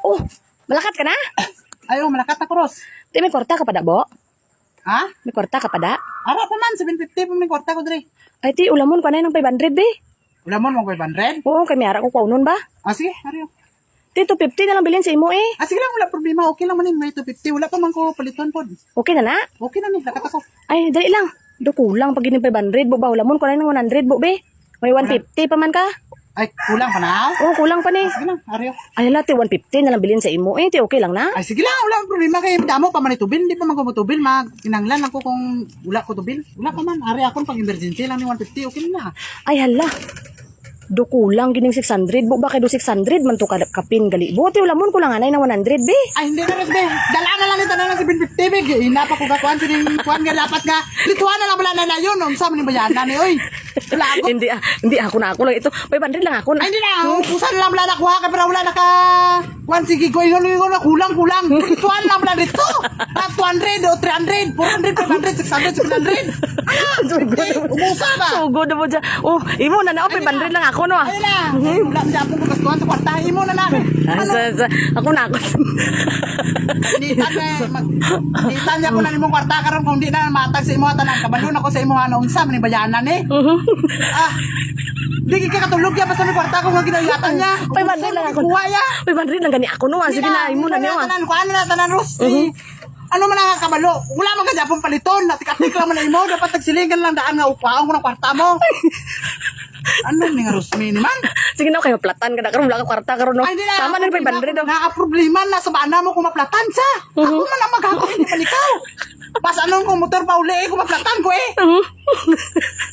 Oh, malakat ka na? Ayaw, malakat na cross. Di may kwarta ka pa da, Bo? Ha? May kwarta ka pa da? Ara pa man, 750 pa man kwarta ko dre. Ay, ti, ulamon ka na ng 500, be. Ulamon mo 500? Oo, kay may ara ko kaunon ba? Ah, sige, ariyo. Ti, 250 na lang bilhin sa imo eh. Ah, sige lang, wala problema. Okay lang manin, may 250. Wala pa man ko paliton pod. Okay na na? Okay na ni, lakat ako. Ay, dali lang. Do kulang pag gining 500, Bo ba? Ulamon ko na ng 100, Bo, be. May 150 pa man ka. Ay, kulang pa na. Oo, kulang pa ni. Sige lang, ariyo. Ay, ala, ti, 150 na lang bilhin sa imo eh. Ti, okay lang na? Ay, sige lang, wala akong problema kay damo pa man itubil. Hindi pa man ko mutubil, kinanglan ako kung wala ko tubil. Wala pa man, ari akon pang emergency lang ni 150, okay na. Ay, hala. Do kulang gining 600, Bo ba kay do 600 man to kapin gali. Bo, ti, ulamon ko lang anay ng 100, be. Ay, hindi na rin, be. Dala na lang ito na lang 750, be. Hinapa ko kakuan, sining kuan nga dapat nga. Lituan na lang wala na yun. Ang sa ni bayanan ni, oy. Wala ako. Hindi ako na ako lang ito. 500 lang ako na. Ay, hindi na. Kusan lang wala nakuha ka, pero wala naka... Kuan, sige ko, yun na kulang. Lituan lang wala dito. 200 o 300, 400, 500, 600, 700. Umusa ba? Sugod na mo dyan. Oh, imo na na. 500 lang ako, no? Ayun na. Wala ang japon ko kastuan sa kwarta. Imo na namin. Ako na ako. Nitan niya ko na nimong kwarta karon kung di na matag sa imo tanan kabalo na ko sa imo ano unsa man ni bayanan eh. Ah. Di ka katulog ya basta may kwarta ko nga ginayatan niya. 500 lang ako. Kuha ya. 500 lang gani ako, no? Sige na, imo na niyo. Tanan ko ano na tanan Ros. Ano man ang kabalo? Wala man ka japon paliton. Natik-atik lang man na imo dapat tagsilingan lang daan nga upaon ko ng kwarta mo. Ano ni nga Rosmi ni man? Sige na, kayo platan ka na karon wala ka kwarta karon, no? Ay, di na. Tama na 500 daw. Naka-problema na sa bana mo kung maplatan sa. Ako man ang maghapon hindi palikaw. Pas anong kung motor pa uli kung maplatan ko eh.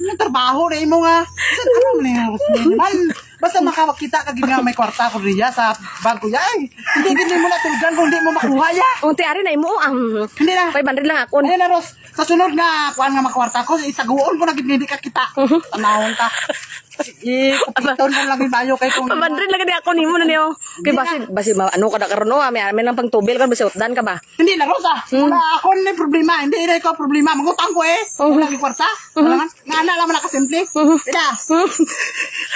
Yung trabaho na imo nga. Saan ka naman eh, Rosmi naman? Basta makakita ka gina may kwarta ko riya sa bangko ya eh. Hindi mo na tulgan kung hindi mo makuha ya. Unti ari na imo Hindi na. 500 lang ako. Ayun na Ros. Sa sunod nga, kuhaan nga makwarta ko, itaguon ko na hindi ka kita. Tanawon ka. Kupiton ko lang yung bayo kay kung... 500 lang gani ako nimo na niyo. Kay basi ano ka na karon, no? May nang pang tubil ka basi utdan ka ba? Hindi na, Rosa. Wala ako na problema. Hindi na ikaw problema. Magutang ko eh. Wala yung kwarta. Wala nga. Nga na lang nakasimple. Pida.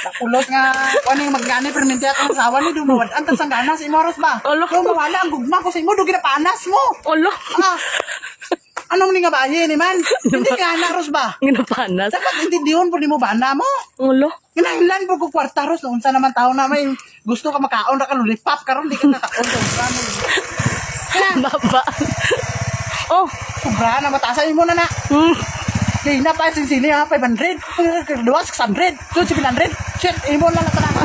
Nakulot nga. Kung yung magani, perminti ako ng sawa ni Dumawad. Ang tasang ganas, imoros ba? Olo. Yung mawala, ang gugma ko sa imo. Doon ginapanas mo. Olo. Ah. Ano mo nga baye ni man? Hindi nga na, Ros ba? Ginapanas. Dapat intindihon po ni mo ba na mo? Olo. Kinailan po ko kwarta, Ros. Unsa naman tao na may gusto ka makaon ra ka lulipap karon di ka kakaon sa Baba. Oh, sobra na matasan mo na na. Kaya na pa sini ha 500. Duwas 600. So 700. Shit, imo lang na tanang.